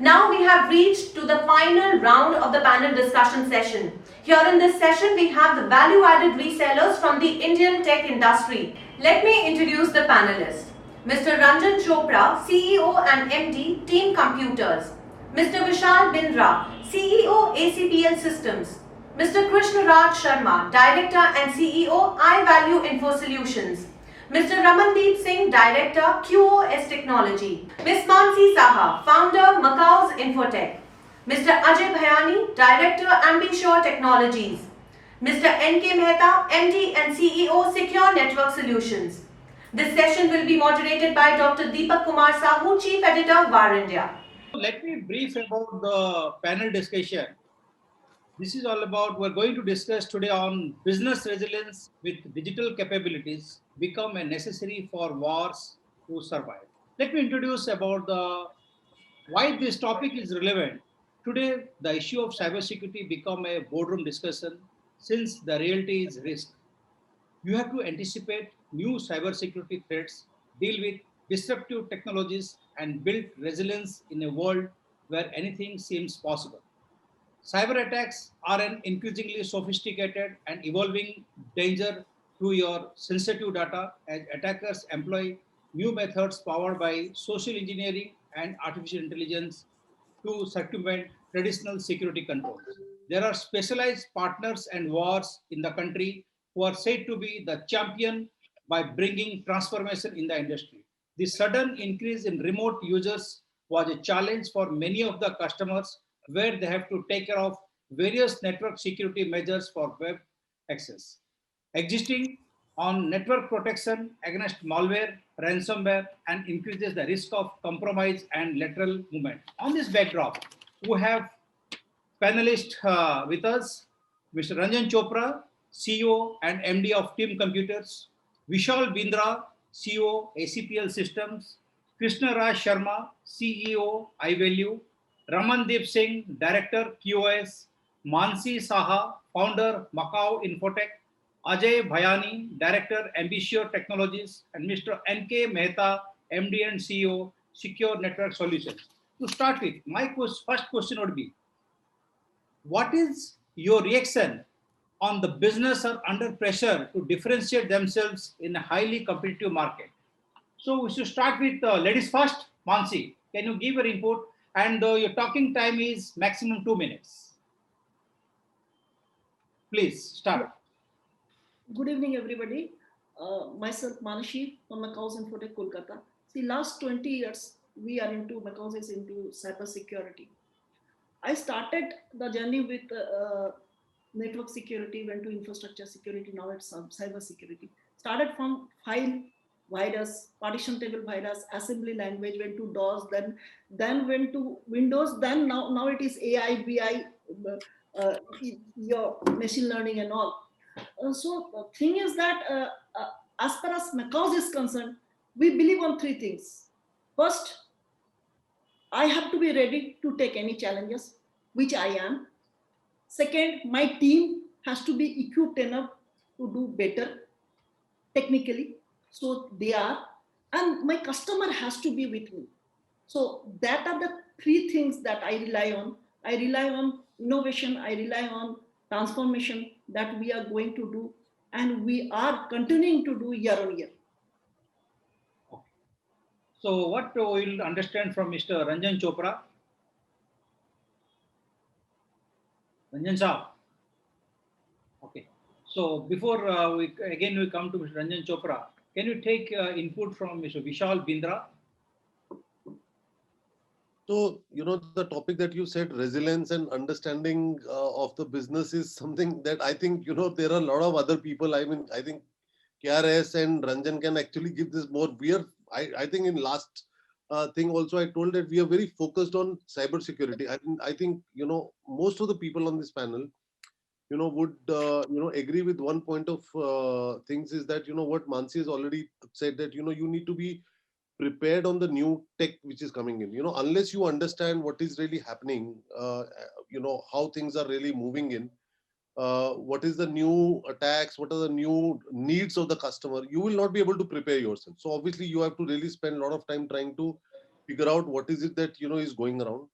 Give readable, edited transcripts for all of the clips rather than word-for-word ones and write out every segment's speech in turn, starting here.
Now we have reached to the final round of the panel discussion session. Here in this session, we have the value-added resellers from the Indian tech industry. Let me introduce the panelists. Mr. Ranjan Chopra, CEO and MD, Team Computers. Mr. Vishal Bindra, CEO, ACPL Systems. Mr. Krishna Raj Sharma, Director and CEO, iValue Info Solutions. Mr. Ramandeep Singh, Director, QoS Technology. Ms. Mansi Saha, Founder, Macau's Infotech. Mr. Ajay Bhayani, Director, Ambisure Technologies. Mr. N.K. Mehta, MD and CEO, Secure Network Solutions. This session will be moderated by Dr. Deepak Kumar Sahu, Chief Editor, VAR India. Let me brief about the panel discussion. This is all about, we're going to discuss today on business resilience with digital capabilities become a necessary for wars to survive. Let me introduce about the why this topic is relevant. Today, the issue of cybersecurity become a boardroom discussion since the reality is risk. You have to anticipate new cybersecurity threats, deal with disruptive technologies, and build resilience in a world where anything seems possible. Cyber attacks are an increasingly sophisticated and evolving danger to your sensitive data as attackers employ new methods powered by social engineering and artificial intelligence to circumvent traditional security controls. There are specialized partners and wars in the country who are said to be the champion by bringing transformation in the industry. The sudden increase in remote users was a challenge for many of the customers where they have to take care of various network security measures for web access. Existing on network protection against malware, ransomware, and increases the risk of compromise and lateral movement. On this backdrop, we have panelists with us, Mr. Ranjan Chopra, CEO and MD of Team Computers, Vishal Bindra, CEO, ACPL Systems, Krishna Raj Sharma, CEO, iValue, Ramandeep Singh, Director, QoS, Mansi Saha, Founder, Macau Infotech, Ajay Bhayani, Director, Ambisure Technologies, and Mr. N.K. Mehta, MD and CEO, Secure Network Solutions. To start with, my first question would be, what is your reaction on the business are under pressure to differentiate themselves in a highly competitive market? So we should start with ladies first. Mansi, can you give your input? And your talking time is maximum 2 minutes. Please start. Good evening, everybody. Myself, Manashi from Macau's Infotech, Kolkata. See, last 20 years, we are into, Macau's is into cyber security. I started the journey with network security, went to infrastructure security, now it's cyber security. Started from file virus, partition table virus, assembly language, went to DOS, then went to Windows, then now it is AI, BI, your machine learning and all. So the thing is that as far as Macau's is concerned, we believe on three things. First, I have to be ready to take any challenges, which I am. Second, my team has to be equipped enough to do better technically. So they are. And my customer has to be with me. So that are the three things that I rely on. I rely on innovation, I rely on transformation that we are going to do, and we are continuing to do year on year. Okay. So what we'll understand from Mr. Ranjan Chopra? Ranjan Saab. Okay. So before we come to Mr. Ranjan Chopra, can you take input from Mr. Vishal Bindra? So, the topic that you said, resilience and understanding of the business is something that I think, there are a lot of other people. I mean, I think KRS and Ranjan can actually give this more. I think in last thing also, I told that we are very focused on cybersecurity. I think, most of the people on this panel, would, agree with one point of things is that, what Mansi has already said that, you need to be prepared on the new tech which is coming in, unless you understand what is really happening, how things are really moving in, what is the new attacks, what are the new needs of the customer, you will not be able to prepare yourself. So obviously you have to really spend a lot of time trying to figure out what is it that, is going around.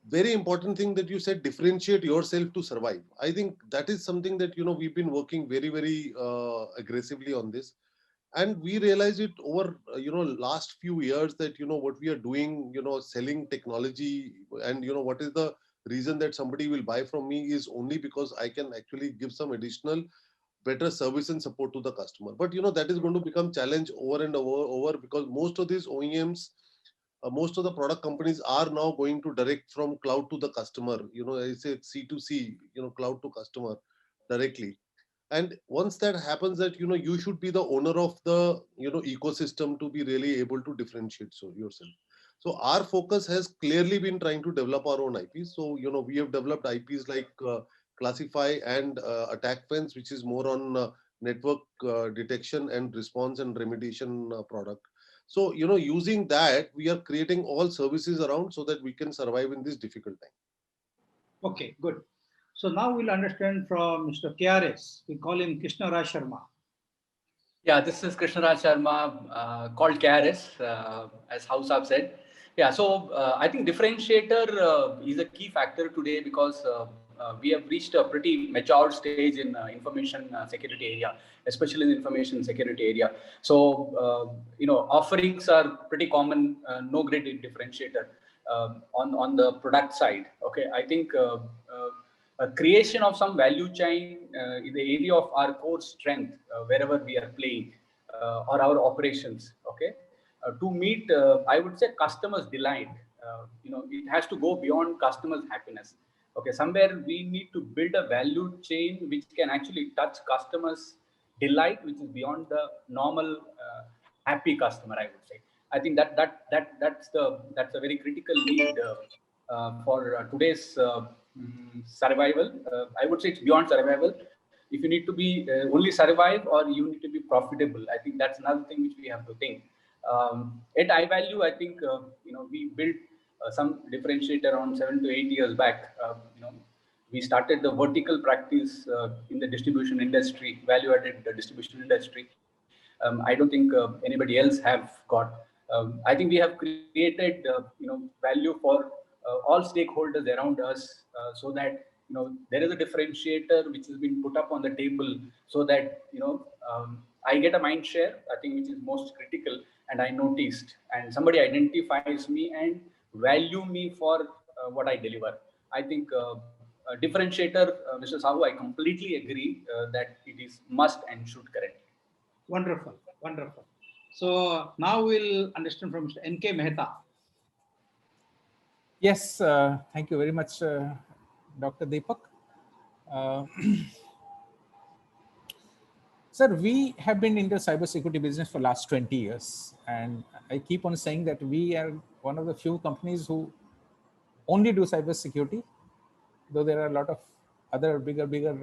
very important thing that you said, differentiate yourself to survive. I think that is something that, we've been working very, very aggressively on this. And we realized it over, last few years that, what we are doing, selling technology, and, what is the reason that somebody will buy from me is only because I can actually give some additional better service and support to the customer. But, that is going to become challenge over and over because most of these OEMs, most of the product companies are now going to direct from cloud to the customer, I say C2C, cloud to customer directly. And once that happens, that, you should be the owner of the, ecosystem to be really able to differentiate yourself. So our focus has clearly been trying to develop our own IPs. So, we have developed IPs like Classify and Attack Fence, which is more on network detection and response and remediation product. So, using that, we are creating all services around so that we can survive in this difficult time. Okay, good. So now we'll understand from Mr. KRS. We call him Krishna Raj Sharma. Yeah, this is Krishna Raj Sharma, called KRS, as House have said. Yeah, so I think differentiator is a key factor today because we have reached a pretty mature stage in information security area, especially in the information security area. So, offerings are pretty common, no great differentiator on the product side. Okay, I think a creation of some value chain in the area of our core strength, wherever we are playing, or our operations, okay, to meet, I would say, customers' delight. It has to go beyond customers' happiness. Okay, somewhere we need to build a value chain which can actually touch customers' delight, which is beyond the normal happy customer, I would say. I think that's a very critical need for today's survival. I would say it's beyond survival. If you need to be only survive or you need to be profitable, I think that's another thing which we have to think. At iValue, I think we built some differentiator around 7 to 8 years back. We started the vertical practice in the distribution industry, value-added distribution industry. I don't think anybody else have got. I think we have created value for all stakeholders around us, so that there is a differentiator which has been put up on the table, so that I get a mind share, I think, which is most critical, and I noticed, and somebody identifies me and value me for what I deliver. I think a differentiator, Mr. Sahu, I completely agree that it is must and should correct. Wonderful, wonderful. So now we'll understand from Mr. N.K. Mehta. Yes, thank you very much, Dr. Deepak. Sir, we have been in the cybersecurity business for last 20 years. And I keep on saying that we are one of the few companies who only do cybersecurity, though there are a lot of other bigger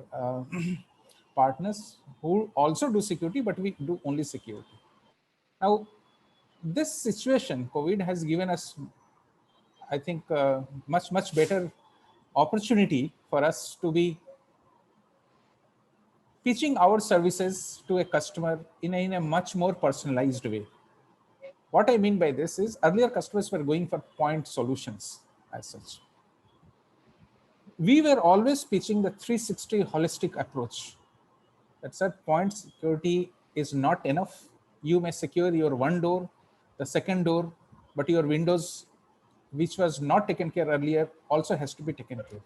partners who also do security, but we do only security. Now, this situation, COVID, has given us, I think, much better opportunity for us to be pitching our services to a customer in a much more personalized way. What I mean by this is, earlier customers were going for point solutions as such. We were always pitching the 360 holistic approach. That said, point security is not enough. You may secure your one door, the second door, but your Windows, which was not taken care earlier, also has to be taken care.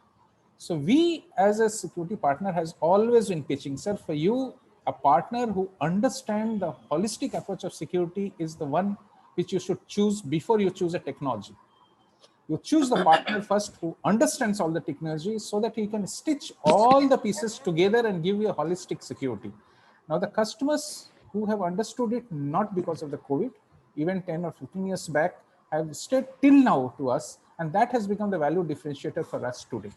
So we, as a security partner, has always been pitching, sir, for you, a partner who understands the holistic approach of security is the one which you should choose before you choose a technology. You choose the partner first who understands all the technology so that he can stitch all the pieces together and give you a holistic security. Now, the customers who have understood it, not because of the COVID, even 10 or 15 years back, have stayed till now to us, and that has become the value differentiator for us today.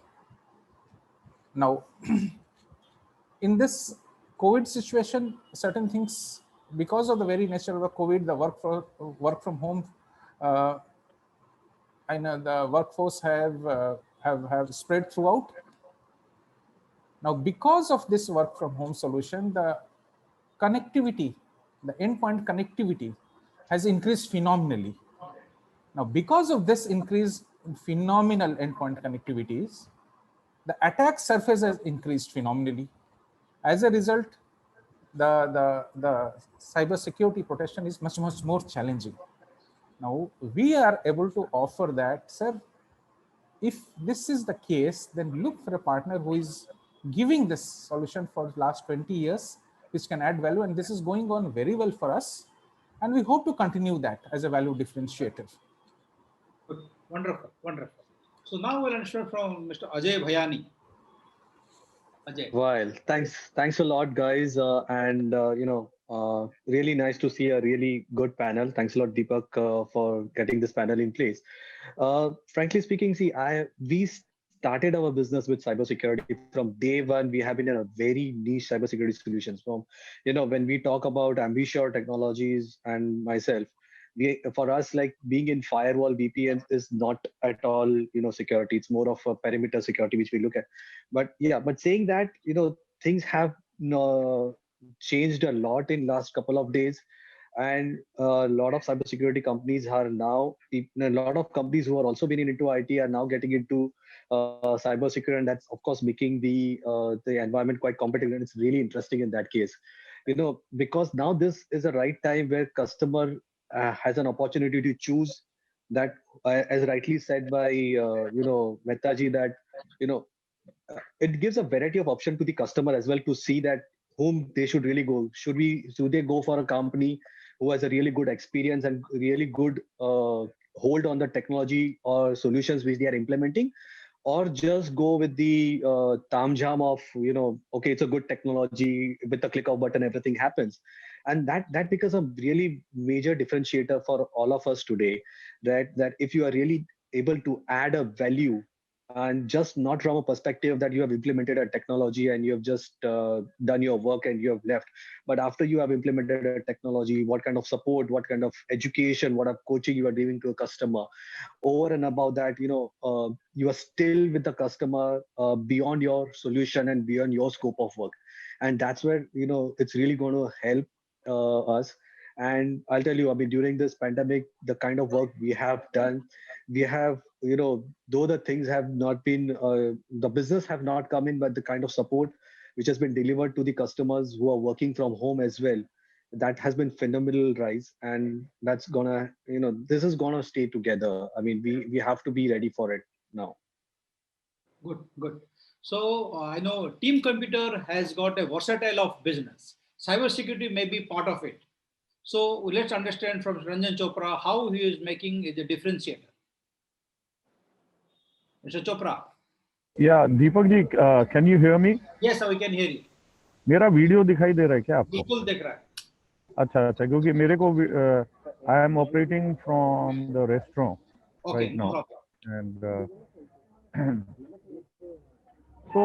Now, in this COVID situation, certain things, because of the very nature of the COVID, the work from home, I know the workforce have spread throughout. Now, because of this work from home solution, the connectivity, the endpoint connectivity has increased phenomenally. Now, because of this increase, phenomenal endpoint connectivities, the attack surface has increased phenomenally. As a result, the cyber security protection is much more challenging. Now we are able to offer that, sir. If this is the case, then look for a partner who is giving this solution for the last 20 years, which can add value. And this is going on very well for us. And we hope to continue that as a value differentiator. Good. Wonderful, wonderful. So now we'll understand from Mr. Ajay Bhayani. Ajay. Well, thanks a lot, guys, and really nice to see a really good panel. Thanks a lot, Deepak, for getting this panel in place. Frankly speaking, see, we started our business with cybersecurity from day one. We have been in a very niche cybersecurity solutions. From when we talk about Ambisure Technologies and myself, for us, like being in firewall VPNs is not at all security. It's more of a perimeter security which we look at. But yeah, but saying that, things have changed a lot in last couple of days, and a lot of cybersecurity companies are now, a lot of companies who are also been into IT are now getting into cybersecurity, and that's of course making the environment quite competitive, and it's really interesting in that case. Because now this is the right time where customer has an opportunity to choose that, as rightly said by Mehtaji, that it gives a variety of option to the customer as well to see that whom they should really go. Should they go for a company who has a really good experience and really good hold on the technology or solutions which they are implementing, or just go with the tamjam of okay, it's a good technology, with the click of button everything happens. And that becomes a really major differentiator for all of us today, that if you are really able to add a value, and just not from a perspective that you have implemented a technology and you have just done your work and you have left, but after you have implemented a technology, what kind of support, what kind of education, what kind of coaching you are giving to a customer. Over and above that, you are still with the customer beyond your solution and beyond your scope of work. And that's where it's really going to help us. And I'll tell you, I mean, during this pandemic, the kind of work we have done, we have, though the things have not been, the business have not come in, but the kind of support which has been delivered to the customers who are working from home as well, that has been phenomenal rise. And that's gonna, this is gonna stay together. I mean, we have to be ready for it now. Good, good. So I know Team Computer has got a versatile of business. Cybersecurity may be part of it. So let's understand from Ranjan Chopra how he is making it a differentiator. Mr. Chopra. Yeah, Deepak ji, can you hear me? Yes, we can hear you. मेरा video दिखाई दे रहा है क्या आपको? बिल्कुल दिख रहा है. अच्छा, क्योंकि मेरे को I am operating from the restaurant right now, and so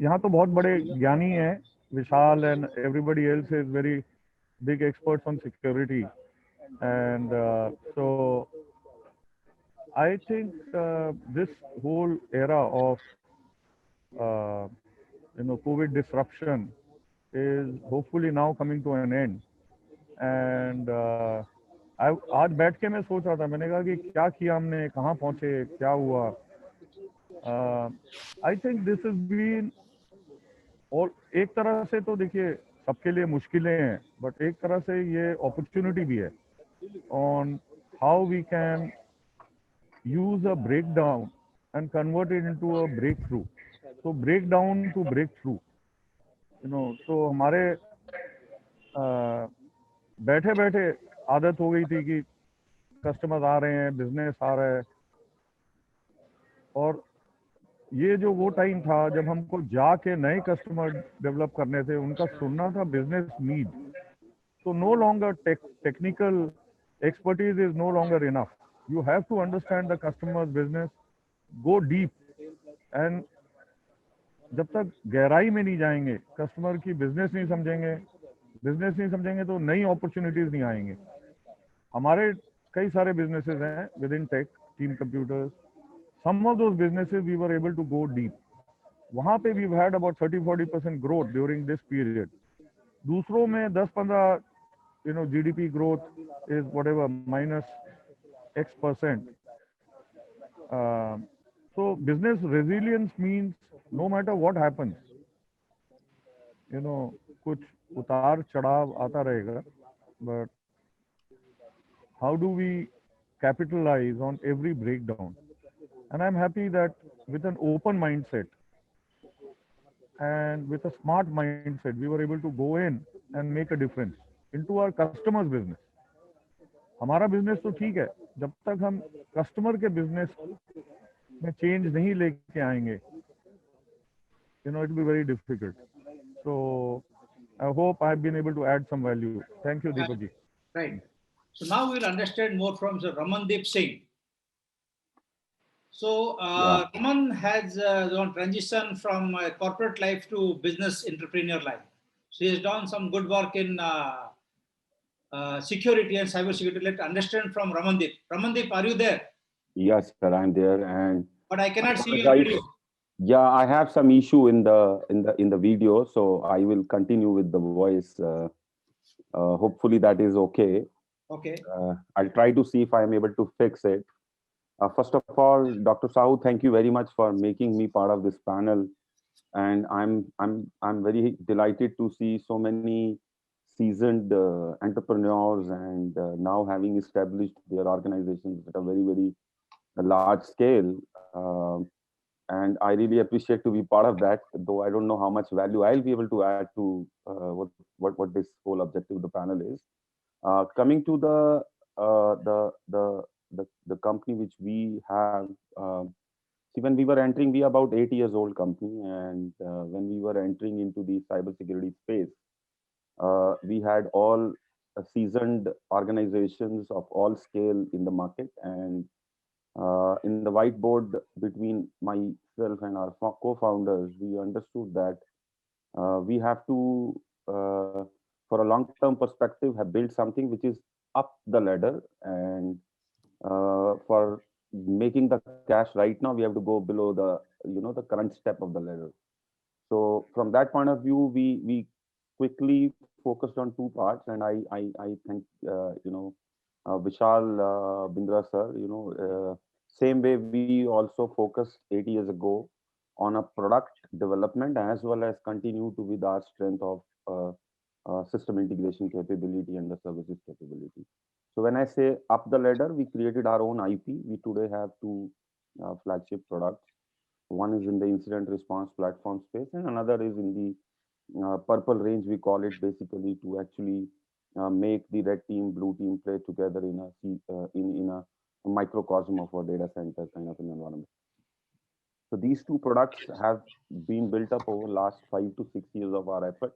यहाँ तो बहुत बड़े ज्ञानी हैं, विशाल, and everybody else is very big experts on security, and so I think this whole era of COVID disruption is hopefully now coming to an end. And आज बैठ के मैं सोच रहा था, मैंने कहा कि क्या किया हमने, कहाँ पहुँचे, क्या हुआ. I think this has been, और एक तरह से तो देखिए सबके लिए मुश्किलें हैं, बट एक तरह से ये अपॉर्चुनिटी भी है on how we can use a breakdown and convert it into a breakthrough. So breakdown to breakthrough, so हमारे बैठे बैठे आदत हो गई थी कि कस्टमर्स आ रहे हैं, बिजनेस आ रहा है, और ये जो वो टाइम था जब हमको जाके नए कस्टमर डेवलप करने थे, उनका सुनना था business need. So no longer technical expertise is no longer enough. You have to understand the customer's business, go deep, and जब तक गहराई में नहीं जाएंगे, कस्टमर की बिजनेस नहीं समझेंगे तो नई अपॉर्चुनिटीज नहीं आएंगे. हमारे कई सारे बिजनेसेस हैं with in tech, team computers. Some of those businesses we were able to go deep. वहाँ पे we've had about 30-40% growth during this period. दूसरों में 10-15 GDP growth is whatever minus X%. So business resilience means no matter what happens, कुछ उतार चढ़ाव आता रहेगा, but how do we capitalize on every breakdown? And I'm happy that with an open mindset and with a smart mindset, we were able to go in and make a difference into our customers' business. हमारा business तो ठीक है, जब तक हम customer के business में change नहीं लेके आएंगे, it will be very difficult. So I hope I've been able to add some value. Thank you, Deepak ji. Right. So now we'll understand more from Sir Ramandeep Singh. So Raman has transitioned from corporate life to business entrepreneur life. So he has done some good work in security and cyber security. Let's understand from Ramandeep. Ramandeep, are you there? Yes, sir, I'm there, and But I cannot see your video. yeah, I have some issue in the video, so I will continue with the voice. Hopefully that is okay. Okay. I'll try to see if I'm able to fix it. First of all, Dr. Sahu, thank you very much for making me part of this panel, and I'm very delighted to see so many seasoned entrepreneurs and now having established their organizations at a very large scale. And I really appreciate to be part of that, though I don't know how much value I'll be able to add to what this whole objective of the panel is. Coming to the company which we have, see, when we were entering, we are about 8 years old company, and when we were entering into the cybersecurity space, we had all seasoned organizations of all scale in the market, and in the whiteboard between myself and our co-founders, we understood that we have to, for a long-term perspective, have built something which is up the ladder, and for making the cash right now, we have to go below the the current step of the ladder. So from that point of view, we quickly focused on two parts, and I thank Vishal Bindra sir. Same way we also focused 8 years ago on a product development as well as continue to with our strength of system integration capability and the services capability. So when I say up the ladder, we created our own IP. We today have two flagship products. One is in the incident response platform space, and another is in the purple range, we call it, basically to actually make the red team, blue team play together in a microcosm of a data center kind of an environment. So these two products have been built up over the last 5 to 6 years of our effort.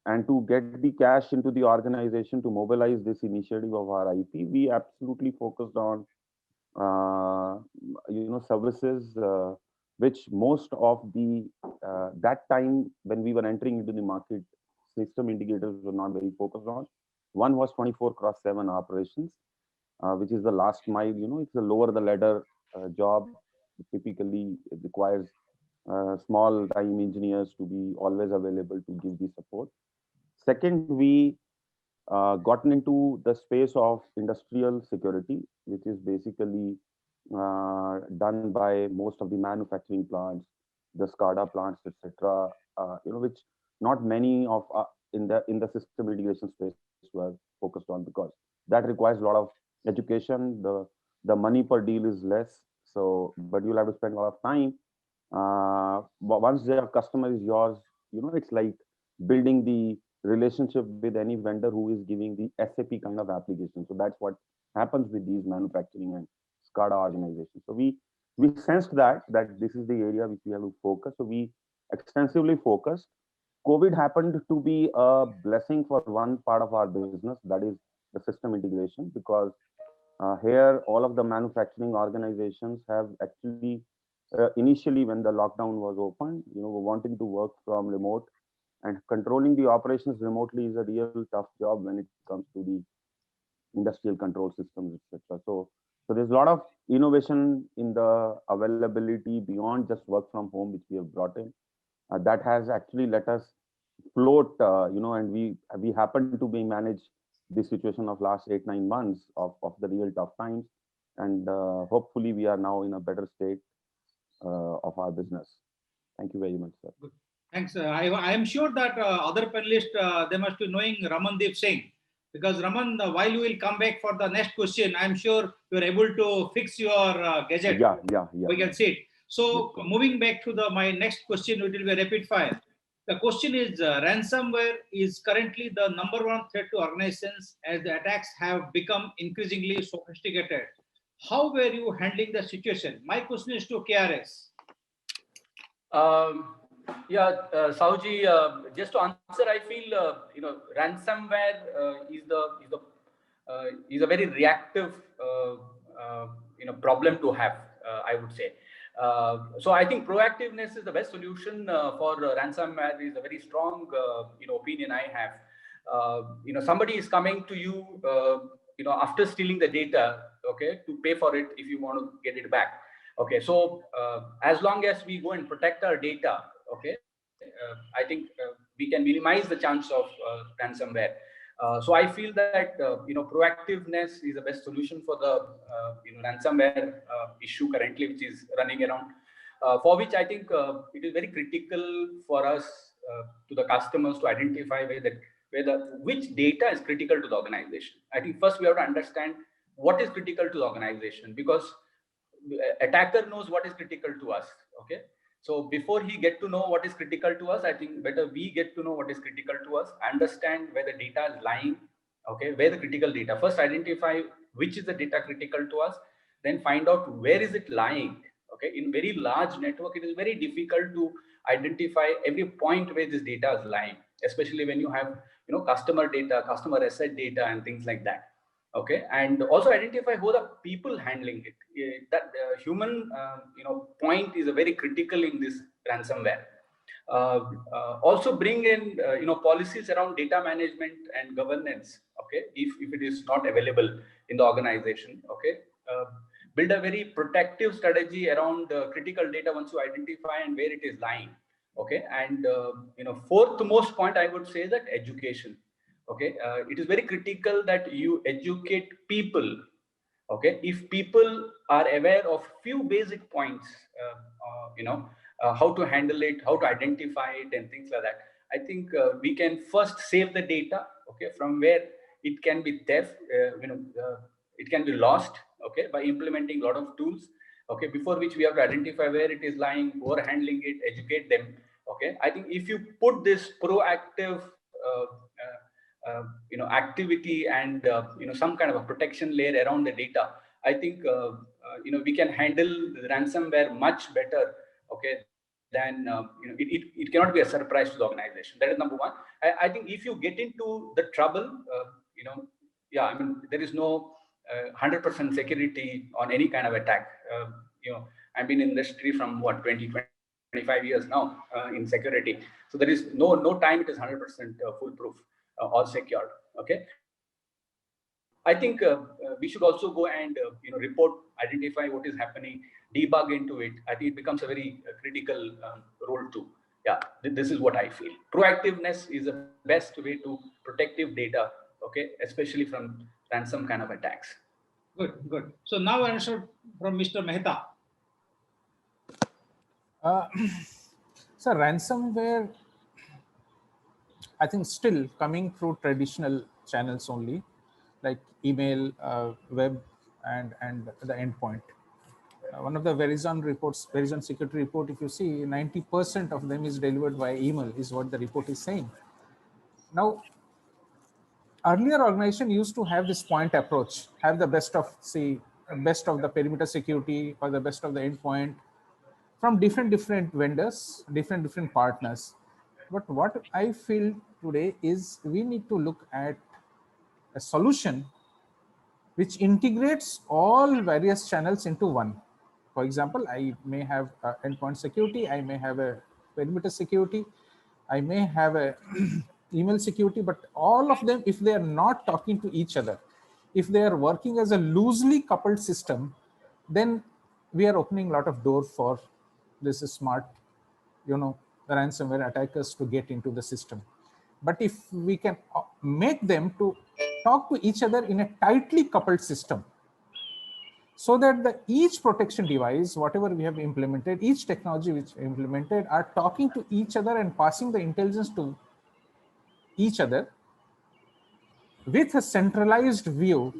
And to get the cash into the organization to mobilize this initiative of our IP, we absolutely focused on services which most of the that time when we were entering into the market, system integrators were not very focused on. One was 24/7 operations, which is the last mile. It's a lower the ladder job. Typically, it requires small time engineers to be always available to give the support. Second, we gotten into the space of industrial security, which is basically done by most of the manufacturing plants, the SCADA plants, etc. Which not many of in the system integration space were focused on, because that requires a lot of education. The money per deal is less, so but you'll have to spend a lot of time. But once their customer is yours, it's like building the relationship with any vendor who is giving the SAP kind of application. So that's what happens with these manufacturing and SCADA organizations. So we sensed that this is the area which we have to focus. So we extensively focused. COVID happened to be a blessing for one part of our business, that is the system integration, because here all of the manufacturing organizations have actually initially, when the lockdown was open, were wanting to work from remote, and controlling the operations remotely is a real tough job when it comes to the industrial control systems, etc. So there's a lot of innovation in the availability beyond just work from home, which we have brought in. That has actually let us float, and we happen to be managed the situation of last 8-9 months of the real tough times. and hopefully we are now in a better state of our business. Thank you very much, sir. Good. Thanks. I am sure that other panelists, they must be knowing Ramandeep Singh, because Raman, while you will come back for the next question, I am sure you are able to fix your gadget. Yeah. We can see it. So Yes, moving back to my next question, it will be rapid fire. The question is, ransomware is currently the #1 threat to organizations as the attacks have become increasingly sophisticated. How were you handling the situation? My question is to KRS. Sauji, just to answer, I feel ransomware is a very reactive problem to have. I would say. So I think proactiveness is the best solution for ransomware. Is a very strong opinion I have. Somebody is coming to you after stealing the data, okay, to pay for it if you want to get it back. Okay, so as long as we go and protect our data, okay, I think we can minimize the chance of ransomware. So I feel that proactiveness is the best solution for the ransomware issue currently, which is running around. For which I think it is very critical for us to the customers to identify which data is critical to the organization. I think first we have to understand what is critical to the organization, because attacker knows what is critical to us. Okay, so before he get to know what is critical to us, I think better we get to know what is critical to us, understand where the data is lying. Okay, where the critical data, first identify which is the data critical to us, then find out where is it lying. Okay, in very large network, it is very difficult to identify every point where this data is lying, especially when you have customer data, customer asset data, and things like that. Okay, and also identify who the people handling it. That human point is a very critical in this ransomware. Also bring in policies around data management and governance. Okay, if it is not available in the organization. Okay, build a very protective strategy around critical data once you identify and where it is lying. Okay, and fourth most point I would say that education. Okay, it is very critical that you educate people. Okay, if people are aware of few basic points, how to handle it, how to identify it, and things like that, I think we can first save the data. Okay, from where it can be theft, it can be lost. Okay, by implementing a lot of tools. Okay, before which we have to identify where it is lying, who are handling it, educate them. Okay, I think if you put this proactive activity and some kind of a protection layer around the data, I think we can handle the ransomware much better. Okay, then it cannot be a surprise to the organization. That is number one. I think if you get into the trouble, I mean, there is no 100% security on any kind of attack. I've been in industry from 25 years now in security. So there is no time it is 100% foolproof or secured. Okay. I think we should also go and report, identify what is happening, debug into it. I think it becomes a very critical role too. Yeah, this is what I feel. Proactiveness is the best way to protective data. Okay, especially from ransom kind of attacks. Good. So now answer from Mr. Mehta. So ransomware, I think still coming through traditional channels only, like email, web, and the endpoint. One of the Verizon reports, Verizon security report, if you see, 90% of them is delivered via email, is what the report is saying. Now, earlier organization used to have this point approach, have the best of the perimeter security or the best of the endpoint from different vendors, different partners. But what I feel today is we need to look at a solution which integrates all various channels into one. For example, I may have endpoint security, I may have a perimeter security, I may have a email security, but all of them, if they are not talking to each other, if they are working as a loosely coupled system, then we are opening a lot of doors for this smart, the ransomware attackers to get into the system. But if we can make them to talk to each other in a tightly coupled system, so that each protection device, whatever we have implemented, each technology which we implemented, are talking to each other and passing the intelligence to each other with a centralized view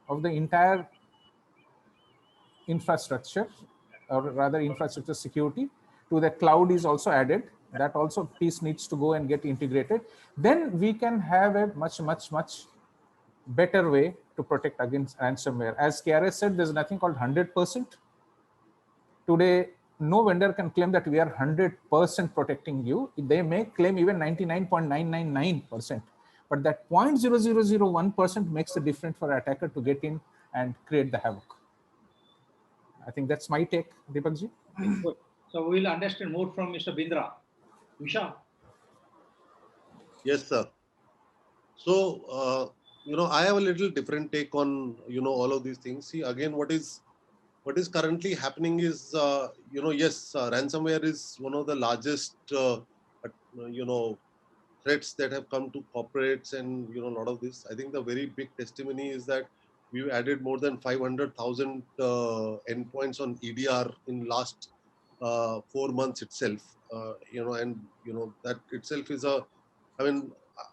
of the entire infrastructure, or rather infrastructure security. To the cloud is also added. That also piece needs to go and get integrated. Then we can have a much better way to protect against ransomware. As KRS said, there's nothing called 100%. Today, no vendor can claim that we are 100% protecting you. They may claim even 99.999%. But that 0.0001% makes the difference for an attacker to get in and create the havoc. I think that's my take, Deepakji. Good. So we will understand more from Mr. Bindra. Vishal. Yes, sir. So, I have a little different take on, all of these things. See, again, what is currently happening is, yes, ransomware is one of the largest, threats that have come to corporates, and, a lot of this. I think the very big testimony is that we've added more than 500,000 endpoints on EDR in last 4 months itself. That itself is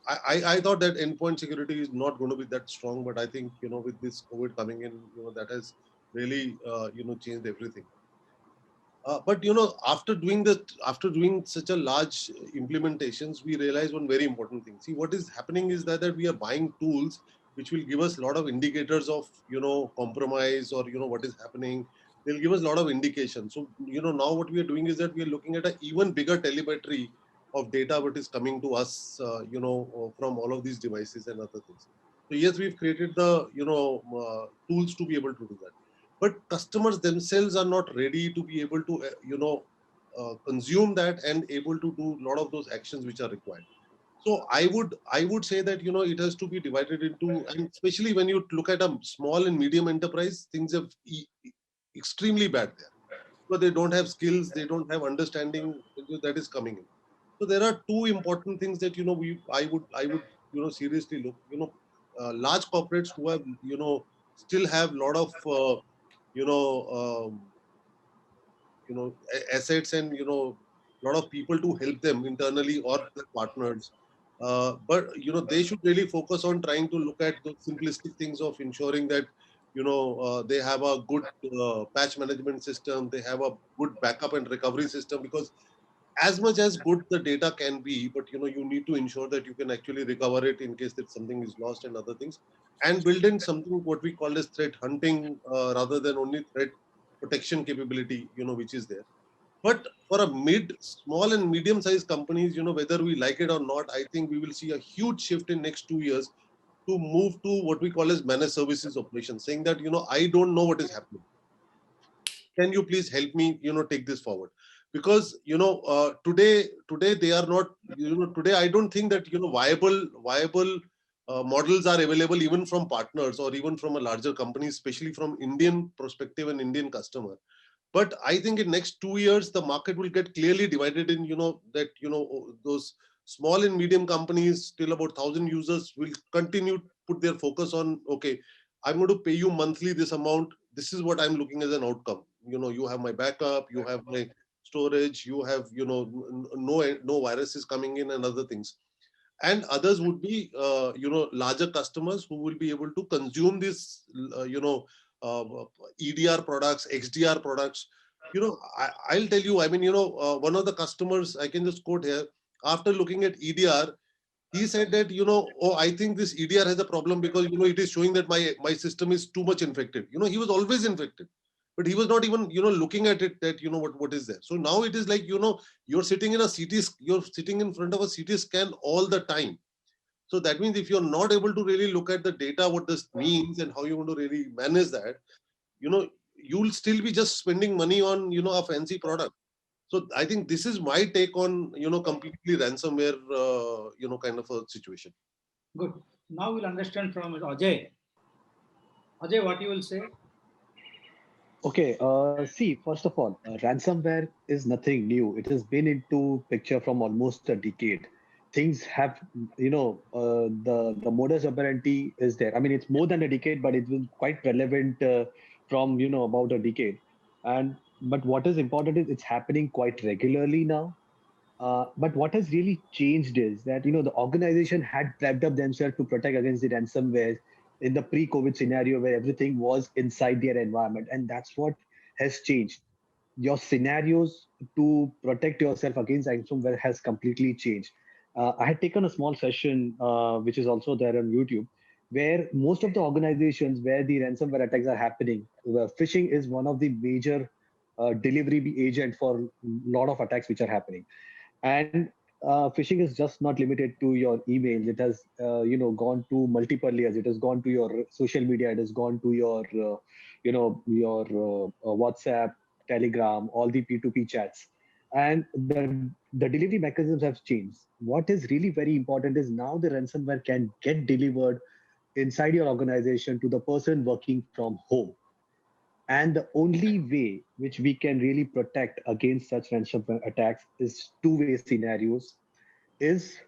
I thought that endpoint security is not going to be that strong, but I think, with this COVID coming in, that has really, changed everything. But after doing such a large implementations, we realize one very important thing. See, what is happening is that we are buying tools which will give us a lot of indicators of compromise, or what is happening. They'll give us a lot of indications. So now what we are doing is that we are looking at an even bigger telemetry of data what is coming to us, from all of these devices and other things. So yes, we've created the tools to be able to do that. But customers themselves are not ready to be able to, consume that and able to do a lot of those actions which are required. So I would say that, it has to be divided into, and especially when you look at a small and medium enterprise, things are extremely bad there. But they don't have skills, they don't have understanding that is coming in. So there are two important things that, I would seriously look, large corporates who have, still have a lot of, assets and, a lot of people to help them internally or their partners. But, they should really focus on trying to look at the simplistic things of ensuring that, they have a good patch management system, they have a good backup and recovery system, because as much as good the data can be, but, you need to ensure that you can actually recover it in case that something is lost and other things, and build in something what we call as threat hunting, rather than only threat protection capability, which is there. But for a small and medium-sized companies, whether we like it or not, I think we will see a huge shift in next 2 years to move to what we call as managed services operations, saying that, I don't know what is happening. Can you please help me, take this forward? Because, today they are not, today I don't think that, viable models are available even from partners or even from a larger company, especially from Indian perspective and Indian customer. But I think in next 2 years, the market will get clearly divided in, those small and medium companies, till about 1,000 users, will continue to put their focus on, okay, I'm going to pay you monthly this amount. This is what I'm looking as an outcome. You have my backup, you have my storage, you have, no viruses coming in and other things. And others would be, larger customers who will be able to consume this, EDR products, XDR products. I'll tell you, I mean, one of the customers, I can just quote here, after looking at EDR, he said that, oh, I think this EDR has a problem because, it is showing that my system is too much infected. He was always infected, but he was not even, looking at it that, what is there. So now it is like, you're sitting in front of a CT scan all the time. So that means if you're not able to really look at the data, what this means and how you want to really manage that, you'll still be just spending money on, a fancy product. So I think this is my take on, completely ransomware, kind of a situation. Good. Now we'll understand from Ajay. Ajay, what you will say? Okay, see, first of all, ransomware is nothing new. It has been into picture from almost a decade. Things have, the modus operandi is there. I mean, it's more than a decade, but it was quite relevant from about a decade. And but what is important is it's happening quite regularly now. But what has really changed is that the organization had prepped up themselves to protect against the ransomware in the pre-COVID scenario where everything was inside their environment, and that's what has changed. Your scenarios to protect yourself against ransomware has completely changed. I had taken a small session, which is also there on YouTube, where most of the organizations where the ransomware attacks are happening, phishing is one of the major delivery agent for a lot of attacks which are happening. And phishing is just not limited to your emails. It has gone to multiple layers. It has gone to your social media. It has gone to your WhatsApp, Telegram, all the P2P chats. And the delivery mechanisms have changed. What is really very important is now the ransomware can get delivered inside your organization to the person working from home. And the only way which we can really protect against such ransomware attacks is two-way scenarios, is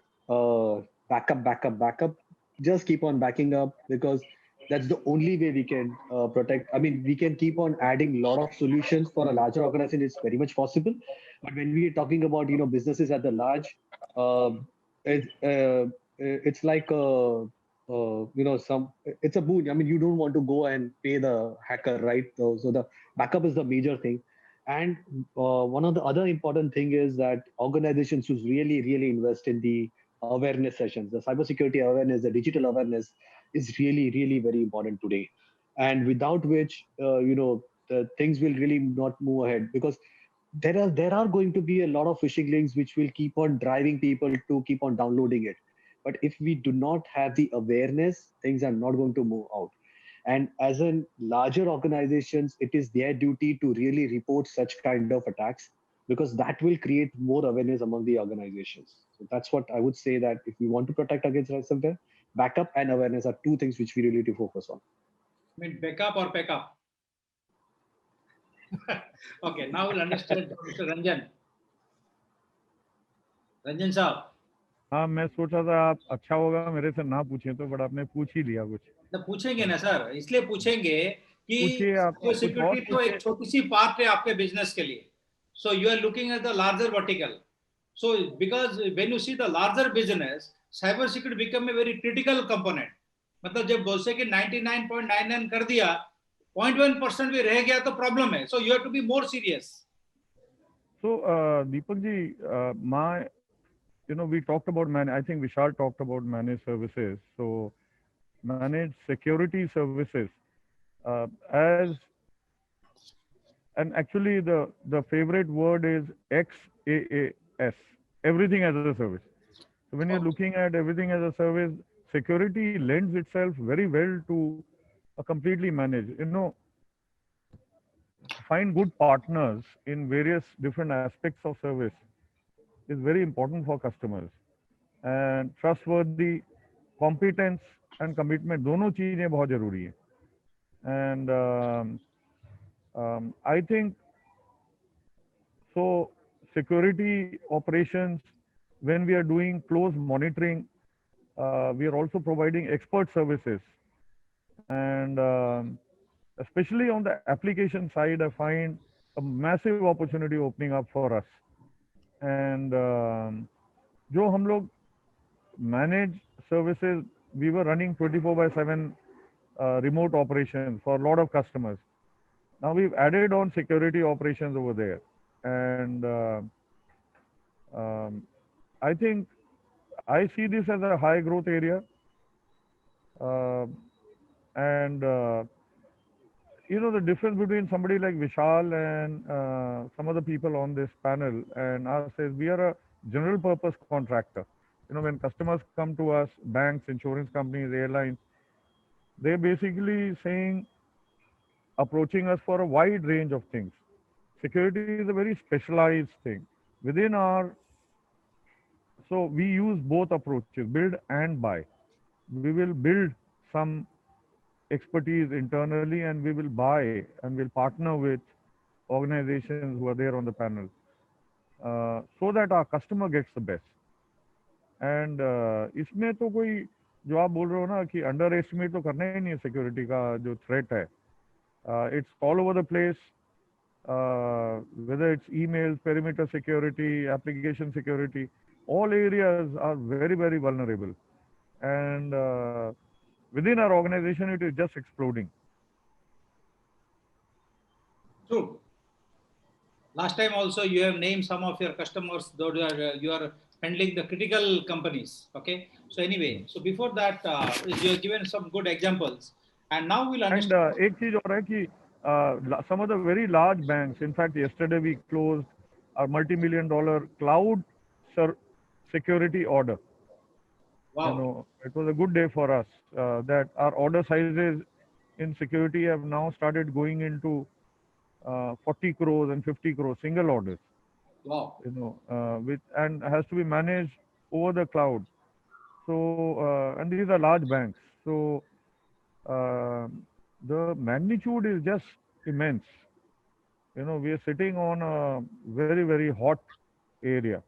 backup. Just keep on backing up, because that's the only way we can protect. I mean, we can keep on adding a lot of solutions for a larger organization. It's very much possible. But when we are talking about, businesses at the large, it, it's like it's a boon. I mean, you don't want to go and pay the hacker, right? So the backup is the major thing. And one of the other important thing is that organizations should really, really invest in the awareness sessions. The cybersecurity awareness, the digital awareness is really, really very important today. And without which, the things will really not move ahead, because there are going to be a lot of phishing links which will keep on driving people to keep on downloading it. But if we do not have the awareness, things are not going to move out. And as in larger organizations, it is their duty to really report such kind of attacks, because that will create more awareness among the organizations. So that's what I would say, that if we want to protect against ransomware, backup and awareness are two things which we really need to focus on. I mean, backup or backup? Okay, now we'll understand Mr. Ranjan. Ranjan साहब, हाँ, मैं सोच रहा था आप अच्छा होगा मेरे से ना पूछें तो, बट आपने पूछ ही लिया कुछ। तो पूछेंगे ना सर, इसलिए पूछेंगे कि पूछिए आप, कुछ और सिक्योरिटी तो एक छोटी सी पार्ट है आपके बिजनेस के लिए. So you are looking at the larger vertical. So because when you see the larger business, cyber security become a very critical component. मतलब जब बोलते कि 99.99 कर दिया, 0.1% भी रह गया तो प्रॉब्लम है. So you have to be more serious. So Deepak ji, we talked about I think Vishal talked about managed services. So managed security services and actually the favorite word is XaaS, everything as a service. So when you're looking at everything as a service, security lends itself very well to a completely managed. Find good partners in various different aspects of service is very important for customers. And trustworthy, competence and commitment, दोनों चीजें बहुत जरूरी है. And I think so. Security operations, when we are doing close monitoring, we are also providing expert services. And especially on the application side, I find a massive opportunity opening up for us. And जो हम लोग managed services, we were running 24/7 remote operations for a lot of customers. Now we've added on security operations over there. And I think I see this as a high growth area. And the difference between somebody like Vishal and some of the people on this panel and us is we are a general purpose contractor. When customers come to us, banks, insurance companies, airlines, they're basically approaching us for a wide range of things. Security is a very specialized thing. So we use both approaches, build and buy. We will build some expertise internally and we will buy and we'll partner with organizations who are there on the panel so that our customer gets the best. And इसमें तो कोई जो आप बोल रहे हो ना कि अंडर एस्टिमेट तो करना ही नहीं है सिक्योरिटी का जो थ्रेट है. It's all over the place, whether it's emails, perimeter security, application security, all areas are very, very vulnerable. And within our organization, it is just exploding. True. Last time also you have named some of your customers, though you are handling the critical companies. Okay. So anyway, so before that, you have given some good examples, and now we'll And understand. एक चीज और है कि some of the very large banks, in fact, yesterday we closed a multi-million dollar cloud security order. Wow. You know, it was a good day for us that our order sizes in security have now started going into 40 crores and 50 crores single orders. Wow. You know, with and has to be managed over the cloud. So and these are large banks. So the magnitude is just immense. You know, we are sitting on a very, very hot area.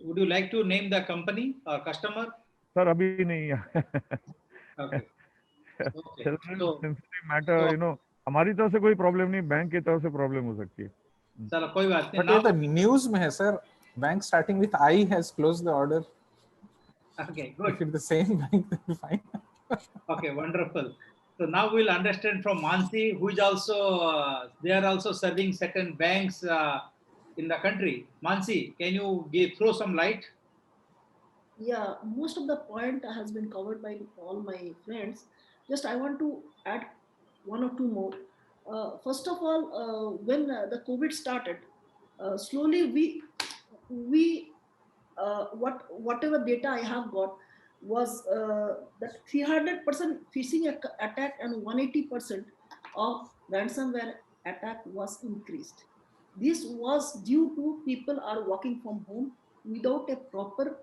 Would you like to name the company or customer? Sir, अभी नहीं है. Okay. Okay. Sensitive matter, you know, हमारी तरफ से कोई problem नहीं, bank की तरफ से प्रॉब्लम हो सकती है. चलो कोई बात नहीं. But ये तो news में है sir. Bank starting with I has closed the order. Okay, good. If it's the same bank, then fine. Okay, wonderful. So now we'll understand from Mansi, who is also they are also serving certain banks in the country. Mansi, can you throw some light? Yeah, most of the point has been covered by all my friends. Just I want to add one or two more. First of all, when the COVID started, slowly we whatever data I have got was that 300% phishing attack and 180% of ransomware attack was increased. This was due to people are working from home without a proper,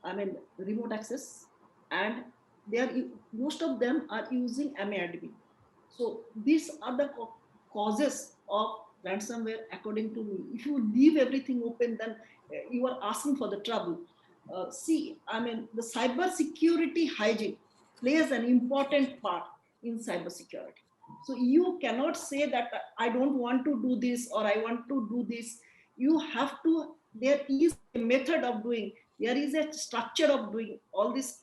I mean, remote access, and they are most of them are using MADB. So these are the causes of ransomware, according to me. If you leave everything open, then you are asking for the trouble. See, I mean, the cyber security hygiene plays an important part in cyber security. So you cannot say that I don't want to do this or I want to do this. You have to, there is a method of doing, there is a structure of doing all these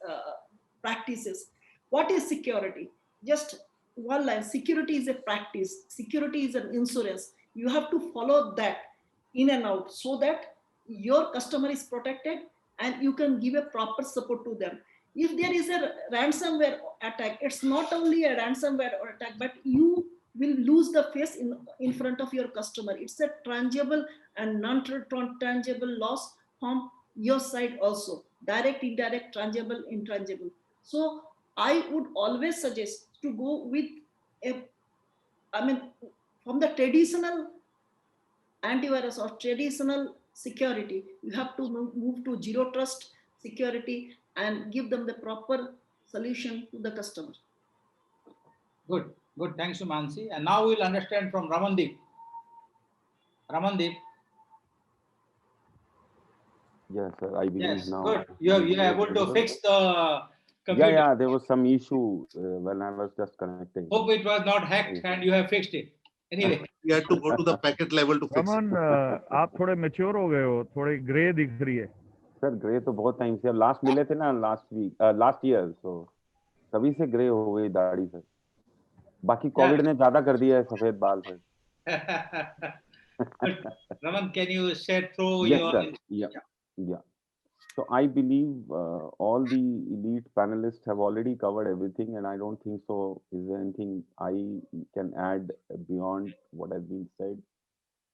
practices. What is security? Just one line: security is a practice, security is an insurance. You have to follow that in and out so that your customer is protected and you can give a proper support to them. If there is a ransomware attack, it's not only a ransomware attack, but you will lose the face in front of your customer. It's a tangible and non-tangible loss from your side also. Direct, indirect, tangible, intangible. So I would always suggest to go with a, I mean, from the traditional antivirus or traditional security, you have to move to zero trust security and give them the proper solution to the customer. Good, good. Thanks to Mansi. And now we'll understand from Ramandeep. Ramandeep. Yes, sir. I believe Yes, now. good. You are able to fix the computer. Yeah. There was some issue when I was just connecting. Hope it was not hacked and you have fixed it. Anyway. We had to go to the packet level to fix Raman, it. आप थोड़े mature हो गए हो, थोड़ी grey दिख रही है. Sir grey तो बहुत टाइम से, अब लास्ट मिले थे ना लास्ट ईयर, तो तभी से ग्रे हो गई दाढ़ी सर. बाकी कोविड ने ज्यादा कर दिया है सफेद बाल sir. Raman, can you share through Yes, your... sir. Yeah. So I believe all the elite panelists have already covered everything, and I don't think so. Is there anything I can add beyond what has been said?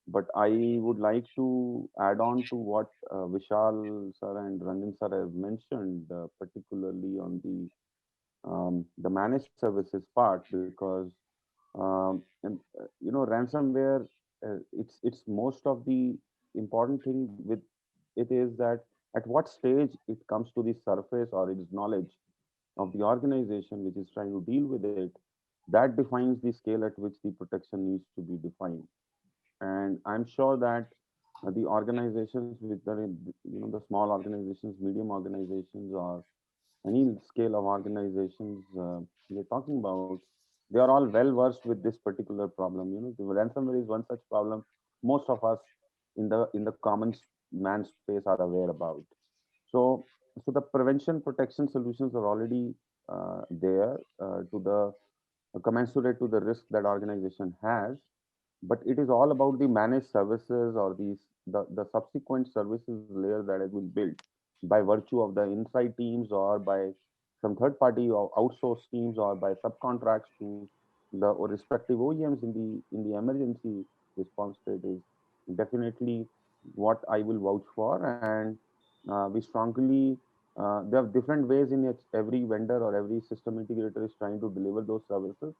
But I would like to add on to what Vishal sir and Ranjan sir have mentioned, particularly on the managed services part, because ransomware, it's most of the important thing with it is that at what stage it comes to the surface or its knowledge of the organization which is trying to deal with it, that defines the scale at which the protection needs to be defined. And I'm sure that the organizations with the small organizations, medium organizations, or any scale of organizations we're talking about, they are all well versed with this particular problem. The ransomware is one such problem most of us in the common man space are aware about. So, so the prevention protection solutions are already there to the commensurate to the risk that organization has, but it is all about the managed services or the subsequent services layer that has been built by virtue of the inside teams or by some third party or outsourced teams or by subcontracts to the respective OEMs in the emergency response state is definitely what I will vouch for. And we strongly there are different ways in which every vendor or every system integrator is trying to deliver those services.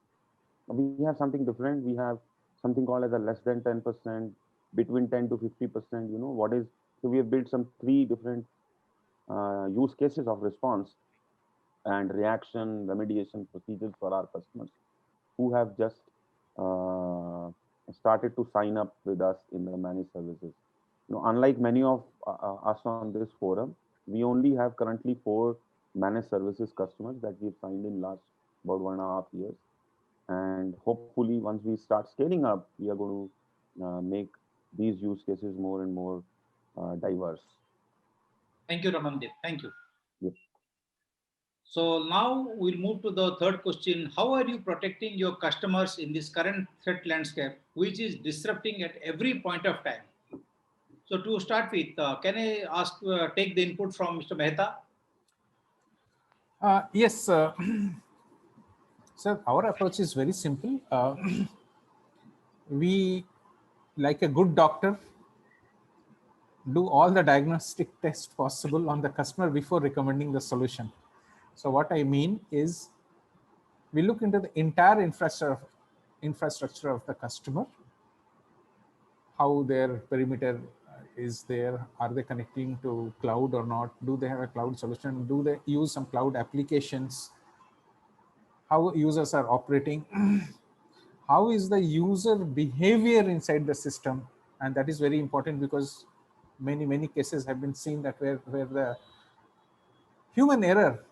We have something different. We have something called as a less than 10%, between 10 to 50%. What is, so we have built some three different use cases of response and reaction remediation procedures for our customers who have just started to sign up with us in the managed services. Unlike many of us on this forum, we only have currently 4 managed services customers that we've signed in last about 1.5 years. And hopefully, once we start scaling up, we are going to make these use cases more and more diverse. Thank you, Ramandeep. Thank you. Yep. So now we'll move to the third question. How are you protecting your customers in this current threat landscape, which is disrupting at every point of time? So to start with, can I ask, take the input from Mr. Mehta? Yes, sir, our approach is very simple. We, like a good doctor, do all the diagnostic tests possible on the customer before recommending the solution. So what I mean is, we look into the entire infrastructure of the customer, how their perimeter is there, are they connecting to cloud or not, do they have a cloud solution, do they use some cloud applications, how users are operating, how is the user behavior inside the system. And that is very important because many cases have been seen that where the human error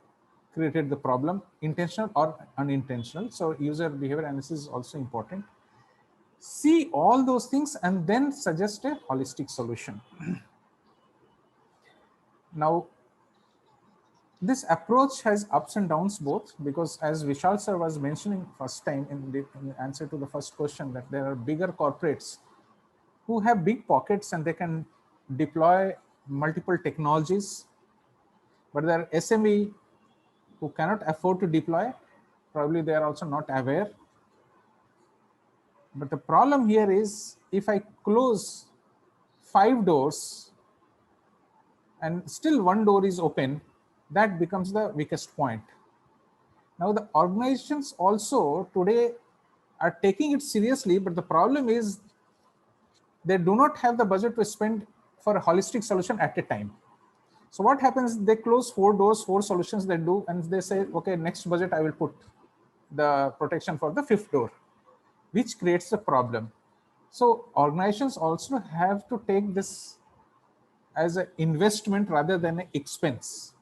created the problem, intentional or unintentional. So user behavior analysis is also important. See all those things and then suggest a holistic solution. Now, this approach has ups and downs both, because as Vishal sir was mentioning first time in the answer to the first question, that there are bigger corporates who have big pockets and they can deploy multiple technologies, but there are SME who cannot afford to deploy. Probably they are also not aware. But the problem here is, if I close 5 doors and still 1 door is open, that becomes the weakest point. Now the organizations also today are taking it seriously, but the problem is they do not have the budget to spend for a holistic solution at a time. So what happens, they close 4 doors, 4 solutions they do, and they say, okay, next budget I will put the protection for the 5th door, which creates a problem. So organizations also have to take this as an investment rather than an expense.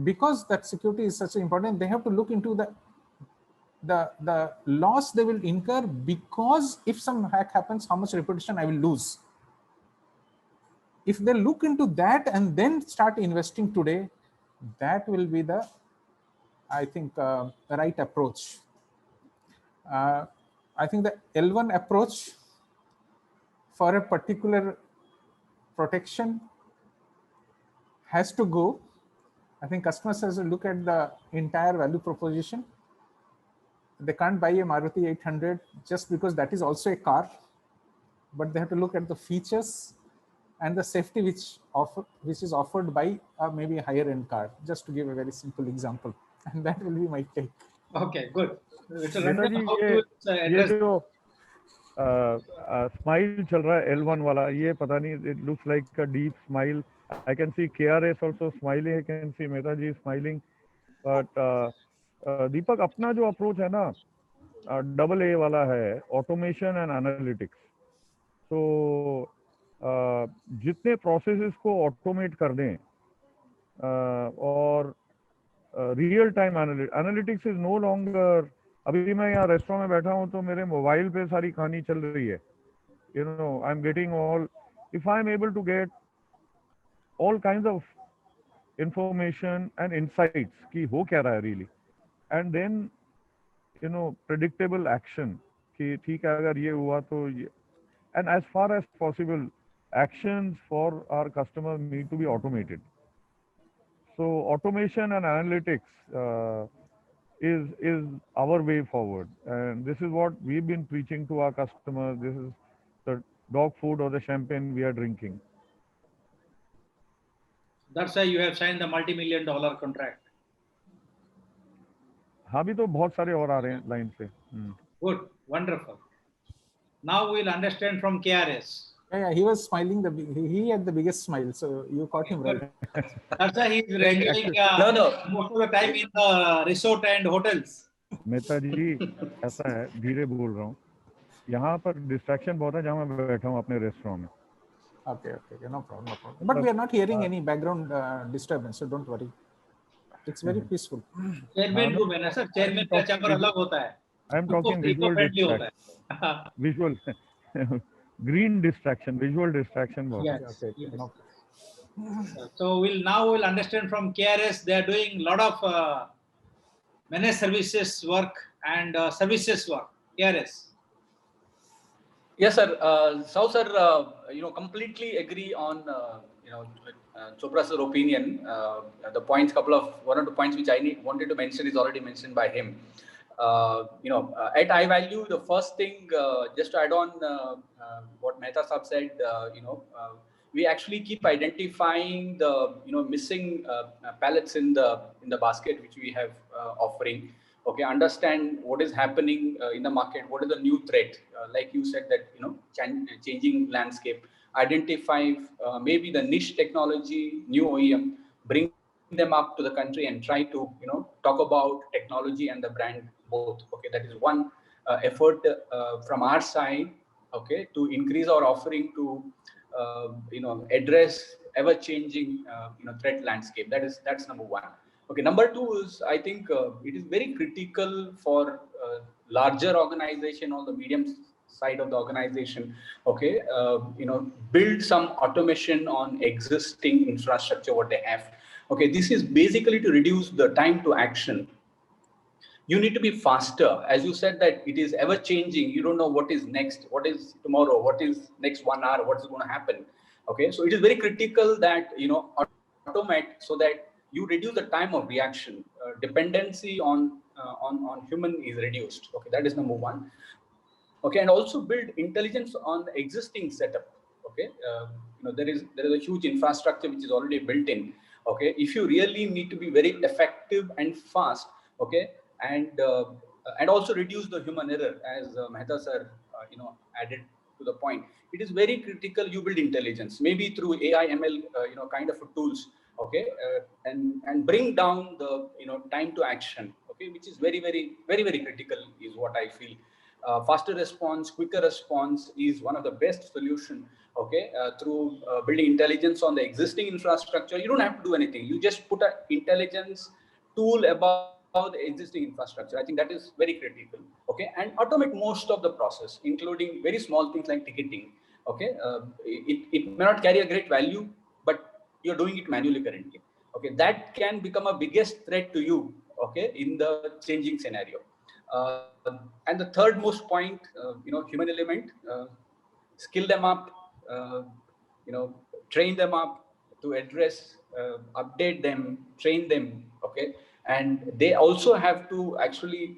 Because that security is such important, they have to look into the loss they will incur, because if some hack happens, how much reputation I will lose. If they look into that and then start investing today, that will be the, I think, the right approach. I think the L1 approach for a particular protection has to go. I think customers has to look at the entire value proposition. They can't buy a Maruti 800 just because that is also a car, but they have to look at the features and the safety which is offered by maybe a higher end car, just to give a very simple example. And that will be my take. Okay, good. Mr. Mehta Ranjan, ji, how do you ये address? जो smile चल रहा है L1 वाला, ये पता नहीं, it looks like a deep smile. I can see KRS also smiling. I can see Mehta ji smiling. But दीपक, अपना जो अप्रोच है ना, AA वाला है, ऑटोमेशन एंड एनालिटिक्स. तो जितने प्रोसेसेस को ऑटोमेट कर दें और real time analytics is no longer अभी मैं यहाँ रेस्टोरेंट में बैठा हूँ तो मेरे मोबाइल पे सारी कहानी चल रही है. You know, I'm getting all, if I'm able to get all kinds of information and insights कि हो क्या रहा है really, and then you know predictable action कि ठीक है अगर ये हुआ तो ये, and as far as possible actions for our customers need to be automated. So automation and analytics is our way forward, and this is what we've been preaching to our customers. This is the dog food or the champagne we are drinking. That's why you have signed the multi-million-dollar contract. हाँ भी तो बहुत सारे और आ रहे हैं line पे. Good, wonderful. Now we'll understand from KRS. Yeah, he was smiling. He had the biggest smile, so you caught him right. That's why he's enjoying most of the time in the resort and hotels. Mehta जी ऐसा है, धीरे बोल रहा हूँ. यहाँ पर distraction बहुत है जहाँ मैं बैठा हूँ अपने रेस्टोरेंट में. Okay, no problem. But we are not hearing any background disturbance, so don't worry. It's very peaceful. Chairman room है ना सर, chairman का chamber अलग होता है. I'm talking visual distraction. Visual, green distraction, visual distraction. Yes. Okay, Yes. no. So we'll understand from KRS. They are doing a lot of managed services work and services work. KRS. Yes, sir. So, sir, completely agree on, with Chopra's opinion. The points, one or two points which I wanted to mention is already mentioned by him. At iValue, the first thing, just to add on what Mehta Saab said, we actually keep identifying the, missing pallets in the basket which we have offering. Okay, understand what is happening in the market, what is the new threat, like you said that, changing landscape, identify maybe the niche technology, new OEM, bring them up to the country and try to, talk about technology and the brand both. Okay, that is one effort from our side, okay, to increase our offering to, address ever-changing, threat landscape. That's number one. Okay, number two is, I think it is very critical for larger organization or the medium side of the organization, okay, build some automation on existing infrastructure, what they have. Okay, this is basically to reduce the time to action. You need to be faster. As you said that it is ever changing. You don't know what is next, what is tomorrow, what is next 1 hour, what is going to happen. Okay, so it is very critical that, automate so that you reduce the time of reaction. Dependency on human is reduced. Okay, that is number one. Okay, and also build intelligence on the existing setup. Okay, there is a huge infrastructure which is already built in. Okay, if you really need to be very effective and fast, okay, and also reduce the human error, as Mehta sir, added to the point. It is very critical you build intelligence, maybe through AI, ML, kind of tools, okay, and bring down the, time to action, okay, which is very, very, very, very critical is what I feel. Faster response, quicker response is one of the best solution, okay, through building intelligence on the existing infrastructure. You don't have to do anything. You just put an intelligence tool about the existing infrastructure. I think that is very critical, okay, and automate most of the process, including very small things like ticketing, okay. It may not carry a great value, but you're doing it manually currently, okay. That can become a biggest threat to you, okay, in the changing scenario. And the third most point, human element, skill them up, train them up to address, update them, train them, okay. And they also have to actually,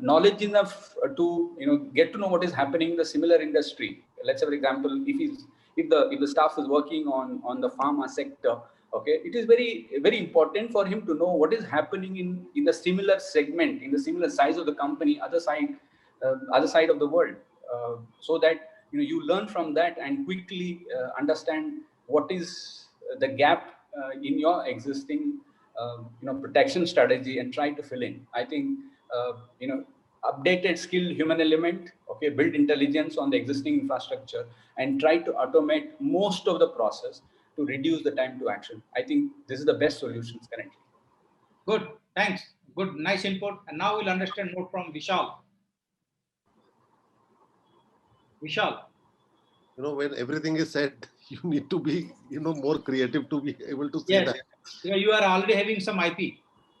knowledge enough to, get to know what is happening in the similar industry. Let's say, for example, if the staff is working on the pharma sector, okay, it is very, very important for him to know what is happening in the similar segment, in the similar size of the company, other side of the world, so that you learn from that and quickly understand what is the gap in your existing protection strategy and try to fill in. I think updated skill human element, okay, build intelligence on the existing infrastructure and try to automate most of the process to reduce the time to action. I think this is the best solutions currently. Good, thanks. Good, nice input. And now we'll understand more from Vishal. Vishal. When everything is said, you need to be, more creative to be able to say Yes. that. You are already having some IP.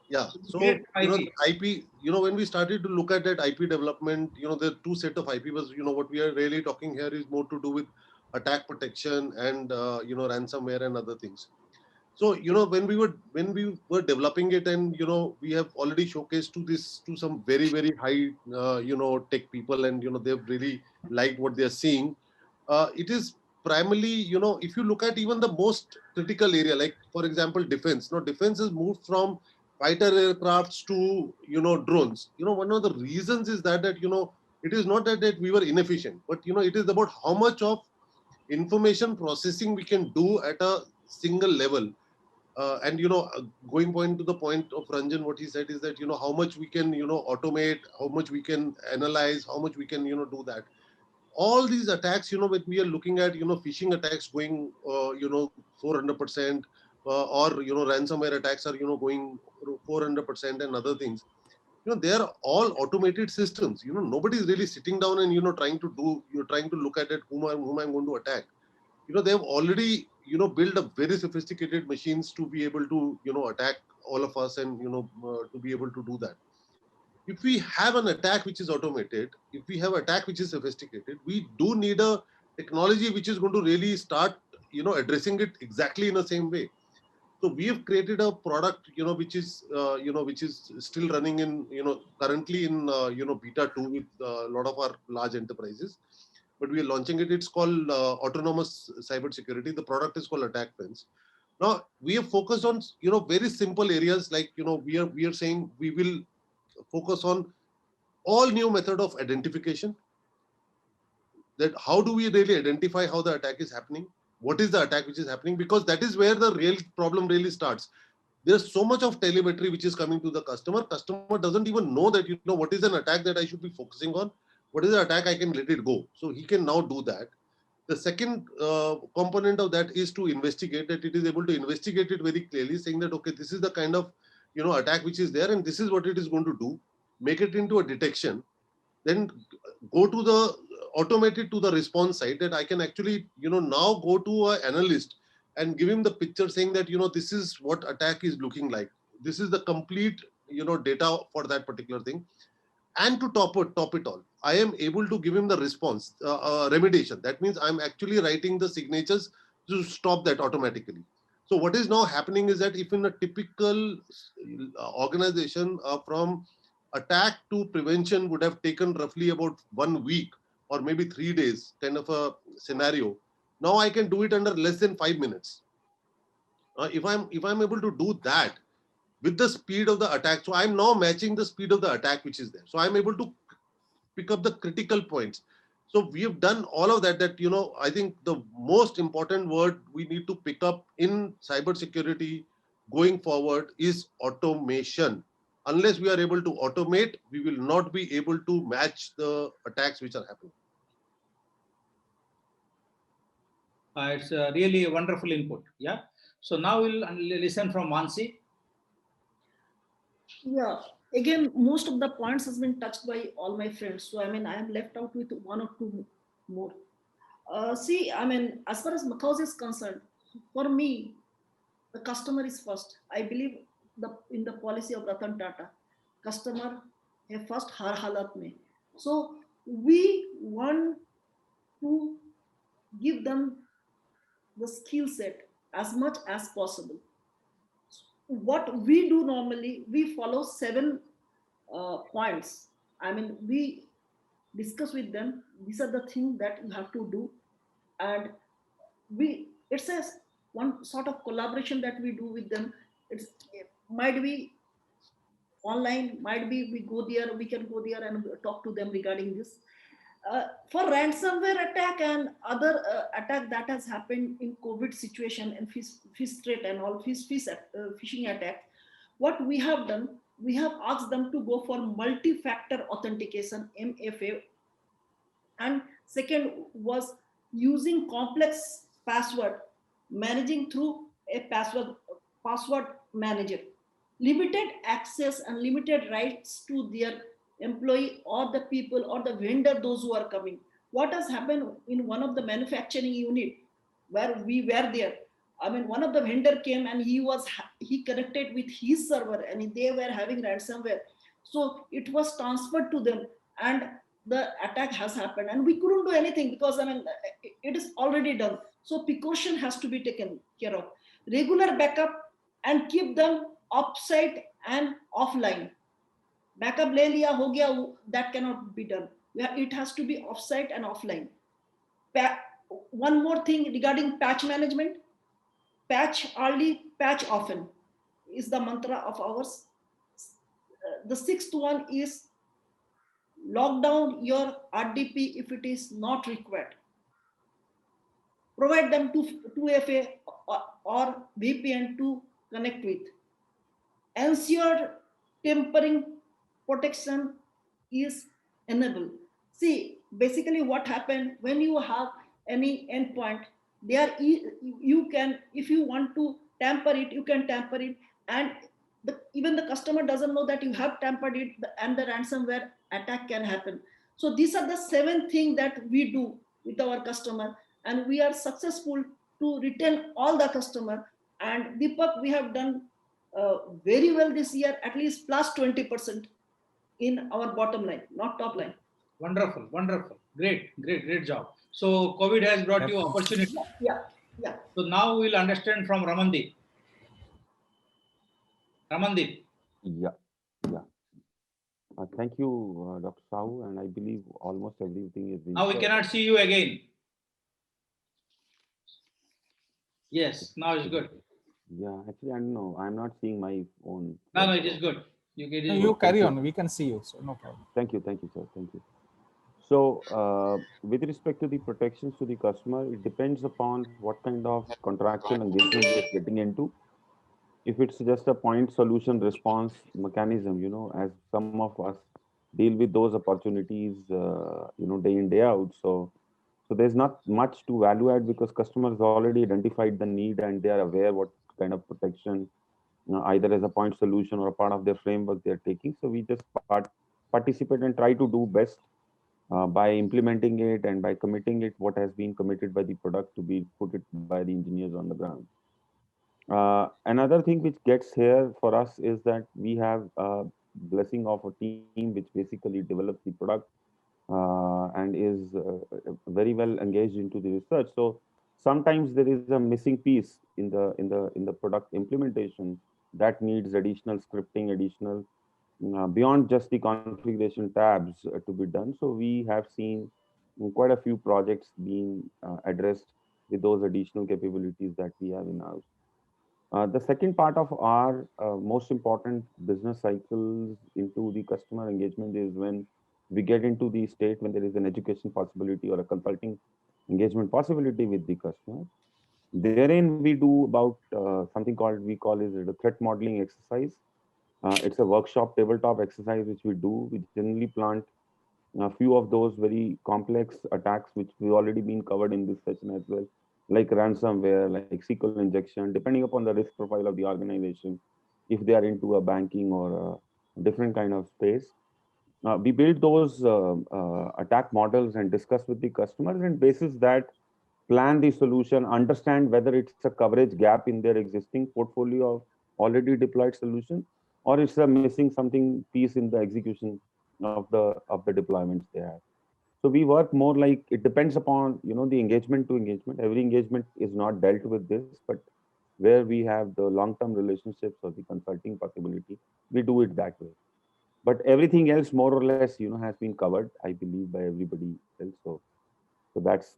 Yeah. So, Create IP. the IP, when we started to look at that IP development, there are two set of IP was, what we are really talking here is more to do with attack protection and, ransomware and other things. So, when we were developing it, and, we have already showcased to some very, very high, tech people, and, they've really liked what they're seeing. It is primarily, if you look at even the most critical area, like, for example, defense. Now, defense has moved from fighter aircrafts to, drones. One of the reasons is that it is not that we were inefficient, but, it is about how much of information processing we can do at a single level. And going point to the point of Ranjan, what he said is that how much we can automate, how much we can analyze, how much we can do that. All these attacks, when we are looking at phishing attacks going 400%, or ransomware attacks are going 400% and other things. They are all automated systems. Nobody is really sitting down and trying to look at it, whom I'm going to attack. They've already built a very sophisticated machines to be able to attack all of us, and to be able to do that. If we have an attack which is automated, if we have attack which is sophisticated, we do need a technology which is going to really start addressing it exactly in the same way. So we have created a product which is still running in currently in beta 2 with a lot of our large enterprises, but we are launching it. It's called autonomous cybersecurity. The product is called Attack Fence. Now we have focused on very simple areas, like we are saying we will focus on all new method of identification. That how do we really identify how the attack is happening? What is the attack which is happening? Because that is where the real problem really starts. There's so much of telemetry which is coming to the customer. Customer doesn't even know that what is an attack that I should be focusing on. What is the attack I can let it go? So he can now do that. The second component of that is to investigate, that it is able to investigate it very clearly, saying that, okay, this is the kind of attack which is there, and this is what it is going to do. Make it into a detection, then go to the automated to the response side, that I can actually now go to an analyst and give him the picture, saying that this is what attack is looking like. This is the complete data for that particular thing. And to top it all, I am able to give him the response, remediation. That means I'm actually writing the signatures to stop that automatically. So what is now happening is that if in a typical organization, from attack to prevention would have taken roughly about 1 week or maybe 3 days kind of a scenario, now I can do it under less than 5 minutes. If I'm able to do that with the speed of the attack, so I'm now matching the speed of the attack which is there. So I'm able to pick up the critical points. So we have done all of that. I think the most important word we need to pick up in cybersecurity going forward is automation. Unless we are able to automate, we will not be able to match the attacks which are happening. It's really a wonderful input. Yeah. So now we'll listen from Mansi. Yeah, again, most of the points has been touched by all my friends. So, I mean, I am left out with one or two more. See, I mean, as far as Macaws is concerned, for me, the customer is first. I believe in the policy of Ratan Tata, customer है first हर हालत में. So we want to give them the skill set as much as possible. What we do normally, we follow 7 points. I mean, we discuss with them, these are the things that you have to do, and it's a one sort of collaboration that we do with them. It might be online, might be we can go there and talk to them regarding this. For ransomware attack and other attack that has happened in COVID situation and fish threat and all phishing attack, what we have done, we have asked them to go for multi-factor authentication, MFA, and second was using complex password, managing through a password manager. limited access and limited rights to their employee or the people or the vendor, those who are coming. What has happened in one of the manufacturing unit where we were there? I mean, one of the vendor came and he connected with his server and they were having ransomware. So it was transferred to them and the attack has happened and we couldn't do anything because I mean, it is already done. So precaution has to be taken care of. Regular backup and keep them offsite and offline. Backup le liya ho gaya, that cannot be done. It has to be offsite and offline. One more thing regarding patch management: patch early, patch often is the mantra of ours. The sixth one is lock down your RDP if it is not required. Provide them 2FA or VPN to connect with. Ensure tempering protection is enabled. See, basically what happened when you have any endpoint, there you can, if you want to tamper it, you can tamper it, and even the customer doesn't know that you have tampered it, and the ransomware attack can happen. So these are the 7 things that we do with our customer, and we are successful to retain all the customer. And Deepak, we have done very well this year, at least plus 20% in our bottom line, not top line. Wonderful, wonderful. Great job. So COVID has brought you opportunity. Yeah. So now we'll understand from Ramandeep. Ramandeep. Yeah. Thank you, Dr. Sahu, and I believe almost everything is being Now we said. cannot see you again. Yes, now it's good. Yeah, actually, I don't know. I'm not seeing my own. No, it is good. You carry on. We can see you, so no problem. Thank you, sir. Thank you. So, with respect to the protections to the customer, it depends upon what kind of contractual engagement we are getting into. If it's just a point solution response mechanism, as some of us deal with those opportunities, day in, day out. So there's not much to value add because customers already identified the need and they are aware what kind of protection, either as a point solution or a part of their framework they're taking. So we just participate and try to do best by implementing it and by committing it, what has been committed by the product to be put it by the engineers on the ground. Another thing which gets here for us is that we have a blessing of a team which basically develops the product and is very well engaged into the research. So sometimes there is a missing piece in the product implementation that needs additional scripting, additional beyond just the configuration tabs to be done. So we have seen quite a few projects being addressed with those additional capabilities that we have in-house. The second part of our most important business cycles into the customer engagement is when we get into the state when there is an education possibility or a consulting engagement possibility with the customer. Therein, we do about something called, we call it a threat modeling exercise. It's a workshop tabletop exercise which we do. We generally plant a few of those very complex attacks, which we've already been covered in this session as well, like ransomware, like SQL injection, depending upon the risk profile of the organization, if they are into a banking or a different kind of space. We build those attack models and discuss with the customers, and basis that plan the solution, understand whether it's a coverage gap in their existing portfolio of already deployed solution, or it's a missing something piece in the execution of the deployments they have. So we work more like, it depends upon the engagement to engagement. Every engagement is not dealt with this, but where we have the long-term relationships or the consulting possibility, we do it that way. But everything else more or less has been covered, I believe, by everybody else. So that's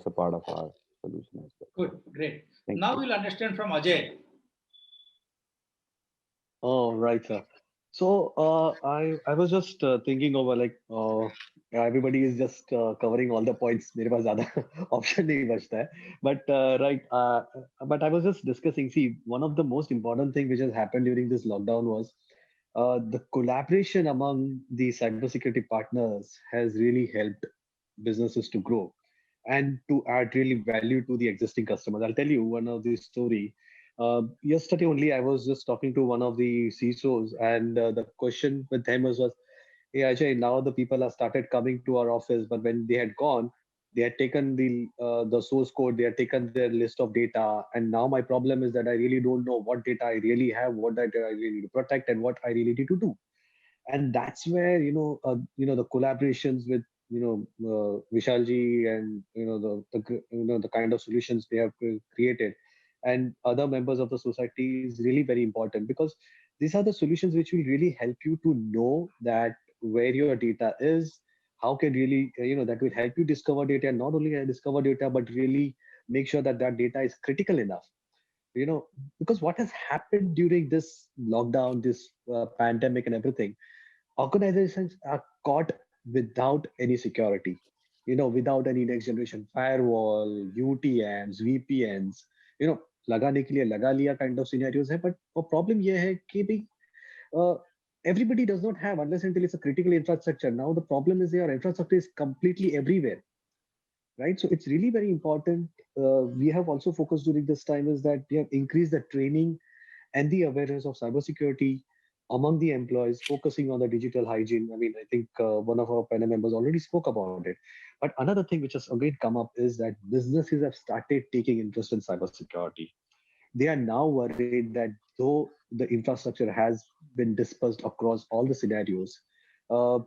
a part of our solution as well. Good, great. Now we'll understand from Ajay. Oh, right, sir. So I was just thinking over like everybody is just covering all the points. मेरे पास ज़्यादा option नहीं बचता है. But right, but I was just discussing. See, one of the most important thing which has happened during this lockdown was the collaboration among the cybersecurity partners has really helped businesses to grow and to add really value to the existing customers. I'll tell you one of the story. Yesterday only, I was just talking to one of the CISOs, and the question with them was, "Hey Ajay, now the people have started coming to our office, but when they had gone, they had taken the source code, they had taken their list of data, and now my problem is that I really don't know what data I really have, what data I really need to protect, and what I really need to do." And that's where the collaborations with Vishalji and the kind of solutions they have created and other members of the society is really very important, because these are the solutions which will really help you to know that where your data is, how can really that will help you discover data, and not only discover data but really make sure that that data is critical enough. Because what has happened during this lockdown, this pandemic and everything, organizations are caught without any security, without any next generation firewall, UTMs, VPNs, लगाने के लिए लगा लिया kind of scenarios है. But the problem ये है कि भी, uh, everybody does not have, unless until it's a critical infrastructure. Now the problem is your infrastructure is completely everywhere, right? So it's really very important. We have also focused during this time is that we have increased the training and the awareness of cybersecurity among the employees, focusing on the digital hygiene. I mean, I think one of our panel members already spoke about it. But another thing which has again come up is that businesses have started taking interest in cybersecurity. They are now worried that though the infrastructure has been dispersed across all the scenarios, where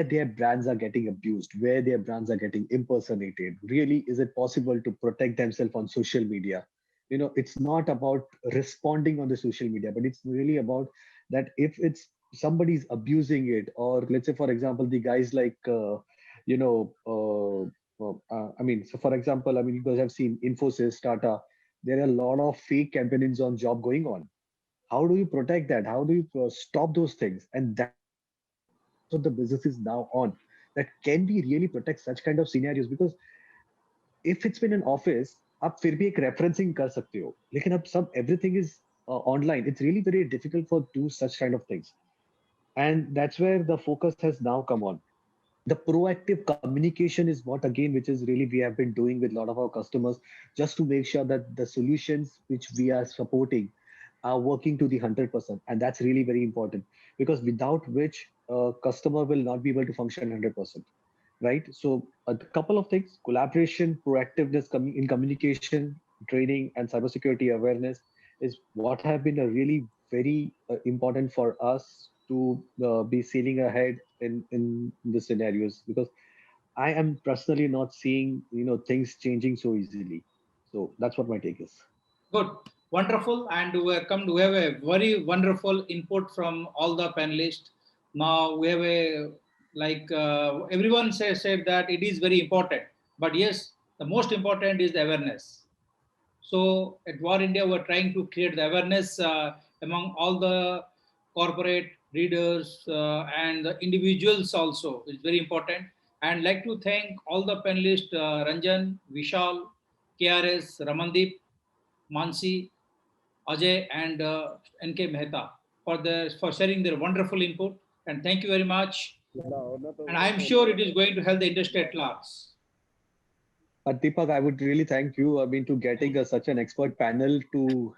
their brands are getting abused, where their brands are getting impersonated. Really, is it possible to protect themselves on social media? It's not about responding on the social media, but it's really about that if it's somebody's abusing it, or let's say, for example, the guys like, so for example, you guys have seen Infosys, Tata, there are a lot of fake campaigns on job going on. How do you protect that? How do you stop those things? And that's what the business is now on. That can we really protect such kind of scenarios? Because if it's been an office, आप फिर भी एक referencing कर सकते हो, लेकिन अब सब everything is online. It's really very difficult for do such kind of things, and that's where the focus has now come on. The proactive communication is what again, which is really we have been doing with a lot of our customers, just to make sure that the solutions which we are supporting are working to the 100%, and that's really very important, because without which customer will not be able to function 100%. Right. So a couple of things: collaboration, proactiveness in communication, training, and cybersecurity awareness is what have been a really very important for us to be sailing ahead in the scenarios, because I am personally not seeing things changing so easily. So that's what my take is. Good, wonderful, and we have a very wonderful input from all the panelists. Now we have everyone said that it is very important, but yes, the most important is the awareness. So at War India, we're trying to create the awareness among all the corporate leaders and the individuals also. It's very important. And like to thank all the panelists, Ranjan, Vishal, KRS, Ramandeep, Mansi, Ajay, and NK Mehta for sharing their wonderful input. And thank you very much. And I'm sure it is going to help the industry at large. Deepak, I would really thank you. To getting such an expert panel to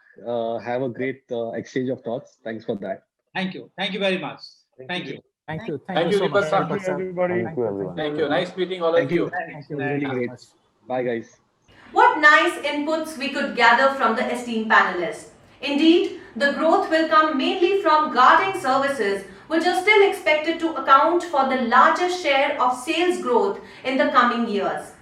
have a great exchange of thoughts. Thanks for that. Thank you. Thank you very much. Thank you. Thank you. Thank you, so much. Deepak. Thank you, everybody. Thank you, everyone. Thank you. Nice meeting all of you. Thank you. Really great. Bye, guys. What nice inputs we could gather from the esteemed panelists. Indeed, the growth will come mainly from guarding services, which are still expected to account for the largest share of sales growth in the coming years.